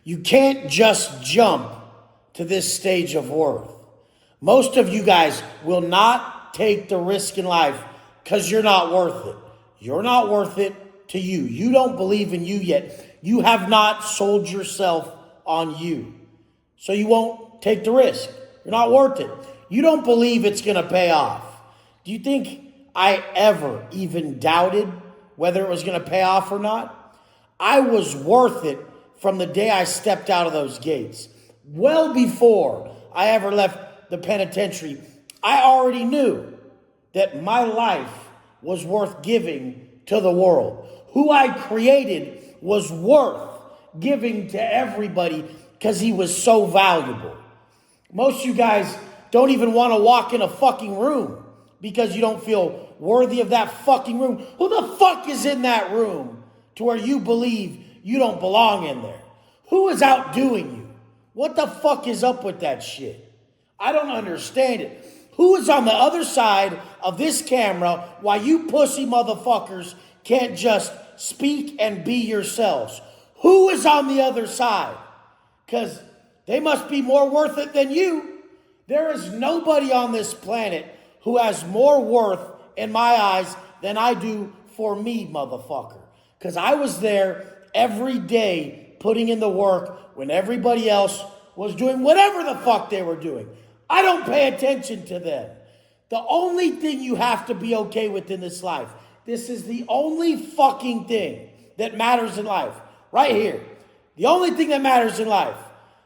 You can't just jump to this stage of worth. Most of you guys will not take the risk in life because you're not worth it. You're not worth it to you. You don't believe in you yet. You have not sold yourself on you. So you won't take the risk. You're not worth it. You don't believe it's going to pay off. Do you think I ever even doubted whether it was going to pay off or not? I was worth it from the day I stepped out of those gates. Well before I ever left the penitentiary, I already knew that my life was worth giving to the world. Who I created was worth giving to everybody because he was so valuable. Most of you guys don't even want to walk in a fucking room because you don't feel worthy of that fucking room. Who the fuck is in that room to where you believe you don't belong in there? Who is outdoing you? What the fuck is up with that shit? I don't understand it. Who is on the other side of this camera while you pussy motherfuckers can't just speak and be yourselves? Who is on the other side? Because they must be more worth it than you. There is nobody on this planet who has more worth in my eyes than I do for me, motherfucker. Because I was there every day putting in the work when everybody else was doing whatever the fuck they were doing. I don't pay attention to them. The only thing you have to be okay with in this life, this is the only fucking thing that matters in life, right here. The only thing that matters in life,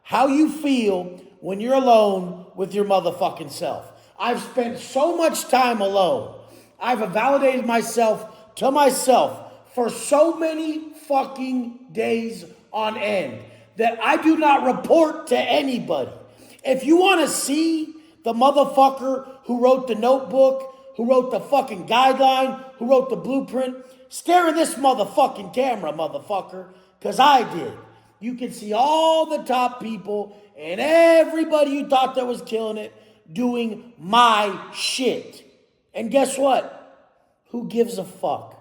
how you feel when you're alone with your motherfucking self. I've spent so much time alone. I've validated myself to myself for so many fucking days on end that I do not report to anybody. If you want to see the motherfucker who wrote the notebook, who wrote the fucking guideline, who wrote the blueprint, stare in this motherfucking camera, motherfucker, because I did. You can see all the top people and everybody you thought that was killing it doing my shit. And guess what? Who gives a fuck?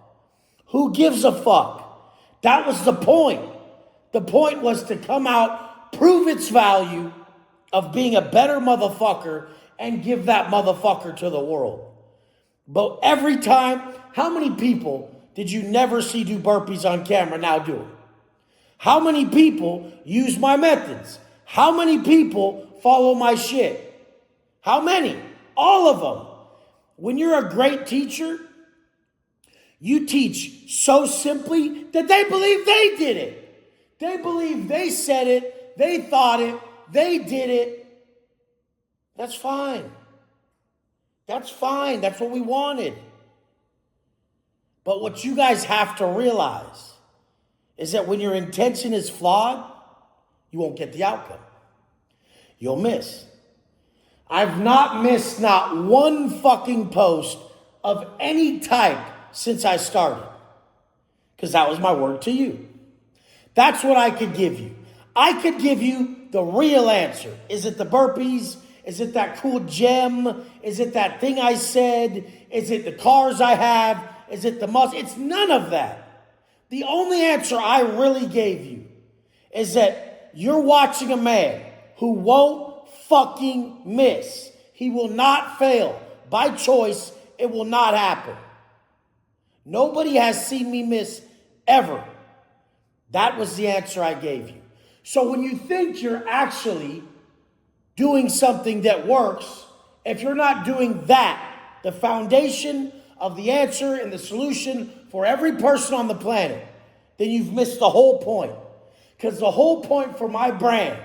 Who gives a fuck? That was the point. The point was to come out, prove its value of being a better motherfucker and give that motherfucker to the world. But every time, how many people did you never see do burpees on camera now do it? How many people use my methods? How many people follow my shit? How many? All of them. When you're a great teacher, you teach so simply that they believe they did it. They believe they said it, they thought it, they did it. That's fine. That's fine. That's what we wanted. But what you guys have to realize is that when your intention is flawed, you won't get the outcome. You'll miss. I've not missed not one fucking post of any type since I started. Because that was my word to you. That's what I could give you. I could give you the real answer. Is it the burpees? Is it that cool gem? Is it that thing I said? Is it the cars I have? Is it the muscle? It's none of that. The only answer I really gave you is that you're watching a man who won't fucking miss. He will not fail. By choice, it will not happen. Nobody has seen me miss ever. That was the answer I gave you. So when you think you're actually doing something that works, if you're not doing that, the foundation of the answer and the solution for every person on the planet, then you've missed the whole point. Because the whole point for my brand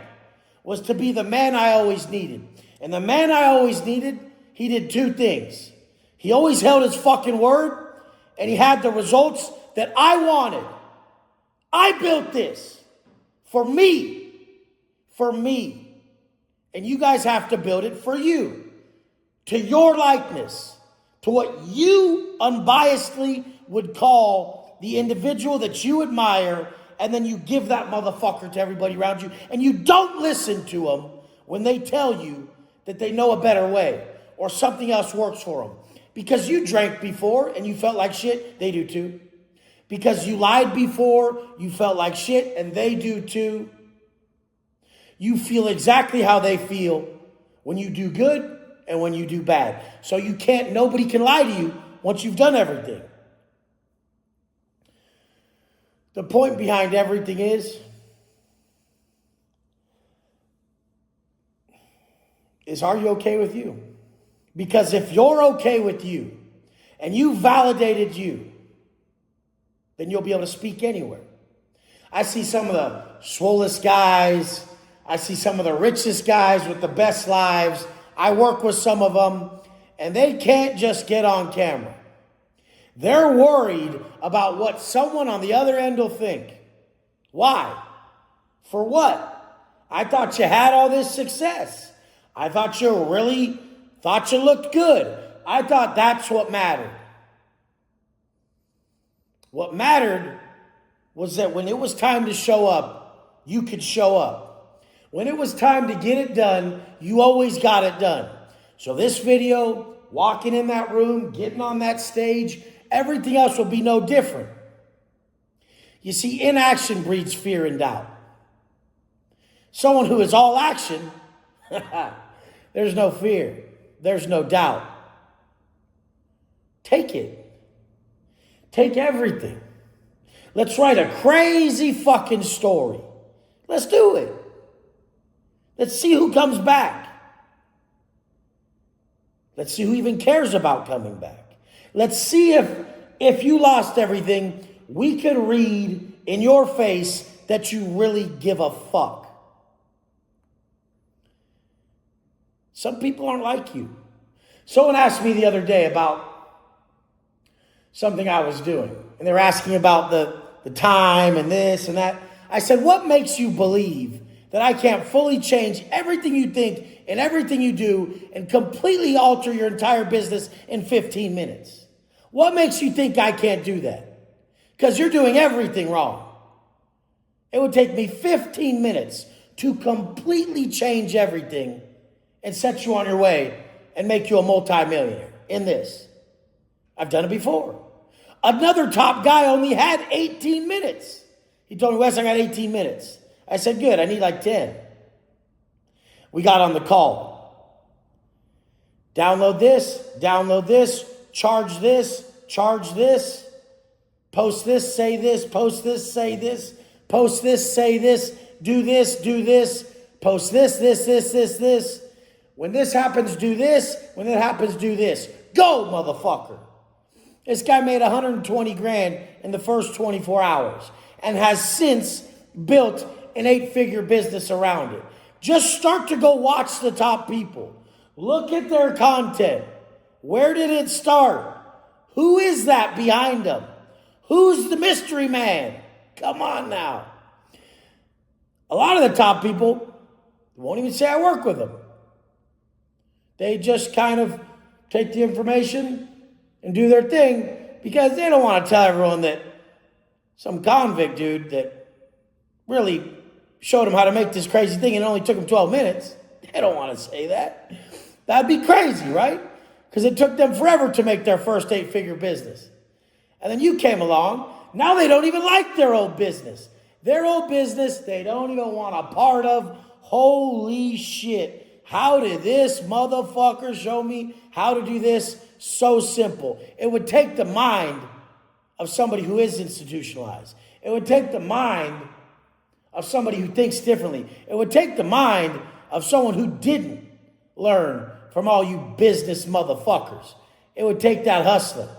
was to be the man I always needed. And the man I always needed, he did two things. He always held his fucking word, and he had the results that I wanted. I built this for me. For me. And you guys have to build it for you. To your likeness. To what you unbiasedly would call the individual that you admire, and then you give that motherfucker to everybody around you, and you don't listen to them when they tell you that they know a better way or something else works for them. Because you drank before and you felt like shit, they do too. Because you lied before, you felt like shit, and they do too. You feel exactly how they feel when you do good and when you do bad. So nobody can lie to you once you've done everything. The point behind everything is are you okay with you? Because if you're okay with you and you validated you, then you'll be able to speak anywhere. I see some of the swollest guys. I see some of the richest guys with the best lives. I work with some of them, and they can't just get on camera. They're worried about what someone on the other end will think. Why? For what? I thought you had all this success. I thought you looked good. I thought that's what mattered. What mattered was that when it was time to show up, you could show up. When it was time to get it done, you always got it done. So this video, walking in that room, getting on that stage, everything else will be no different. You see, inaction breeds fear and doubt. Someone who is all action, there's no fear. There's no doubt. Take it. Take everything. Let's write a crazy fucking story. Let's do it. Let's see who comes back. Let's see who even cares about coming back. Let's see if you lost everything, we could read in your face that you really give a fuck. Some people aren't like you. Someone asked me the other day about something I was doing. And they were asking about the time and this and that. I said, what makes you believe that I can't fully change everything you think and everything you do and completely alter your entire business in 15 minutes? What makes you think I can't do that? Because you're doing everything wrong. It would take me 15 minutes to completely change everything and set you on your way and make you a multimillionaire in this. I've done it before. Another top guy only had 18 minutes. He told me, Wes, I got 18 minutes. I said, good, I need like 10. We got on the call. Download this, charge this, post this, say this, post this, say this, post this, say this, do this, post this. When this happens, do this. When it happens, do this. Go, motherfucker. This guy made 120 grand in the first 24 hours and has since built an 8-figure business around it. Just start to go watch the top people. Look at their content. Where did it start? Who is that behind them? Who's the mystery man? Come on now. A lot of the top people won't even say I work with them. They just kind of take the information and do their thing because they don't want to tell everyone that some convict dude that really showed them how to make this crazy thing and it only took them 12 minutes. They don't want to say that. That'd be crazy, right? Because it took them forever to make their first 8-figure business. And then you came along. Now they don't even like their old business. Their old business, they don't even want a part of. Holy shit. How did this motherfucker show me how to do this? So simple. It would take the mind of somebody who is institutionalized. It would take the mind of somebody who thinks differently. It would take the mind of someone who didn't learn from all you business motherfuckers. It would take that hustler.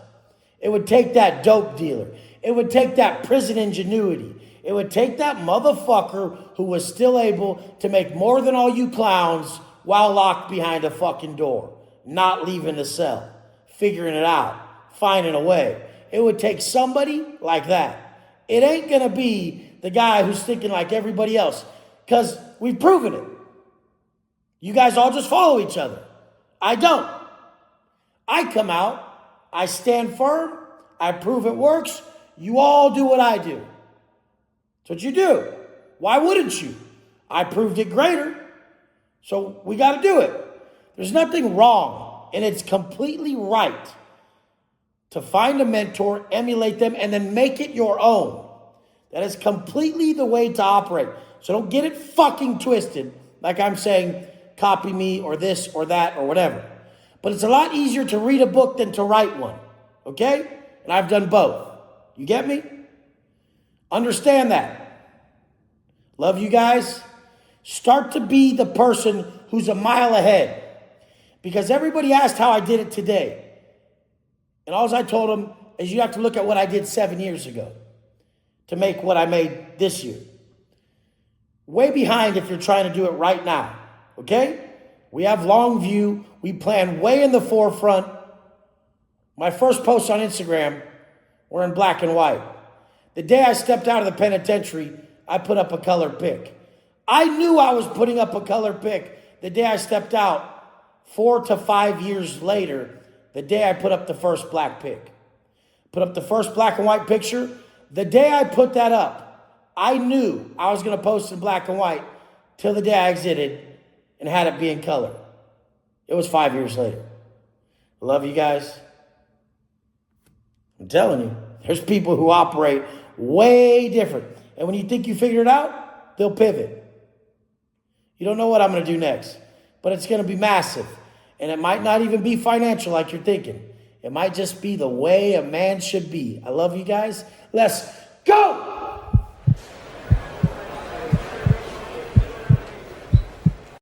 It would take that dope dealer. It would take that prison ingenuity. It would take that motherfucker who was still able to make more than all you clowns while locked behind a fucking door, not leaving the cell, figuring it out, finding a way. It would take somebody like that. It ain't going to be the guy who's thinking like everybody else, because we've proven it. You guys all just follow each other. I don't. I come out, I stand firm, I prove it works. You all do what I do. That's what you do. Why wouldn't you? I proved it greater. So we got to do it. There's nothing wrong, and it's completely right to find a mentor, emulate them, and then make it your own. That is completely the way to operate. So don't get it fucking twisted like I'm saying copy me or this or that or whatever. But it's a lot easier to read a book than to write one, okay? And I've done both. You get me? Understand that. Love you guys. Start to be the person who's a mile ahead. Because everybody asked how I did it today. And all I told them is you have to look at what I did 7 years ago to make what I made this year. Way behind if you're trying to do it right now, okay? We have long view. We plan way in the forefront. My first posts on Instagram were in black and white. The day I stepped out of the penitentiary, I put up a colored pic. I knew I was putting up a colored pic the day I stepped out. 4 to 5 years later, the day I put up the first black pic. Put up the first black and white picture. The day I put that up, I knew I was going to post in black and white till the day I exited and had it be in color. It was 5 years later. I love you guys. I'm telling you, there's people who operate way different. And when you think you figured it out, they'll pivot. You don't know what I'm going to do next, but it's going to be massive. And it might not even be financial like you're thinking. It might just be the way a man should be. I love you guys. Let's go!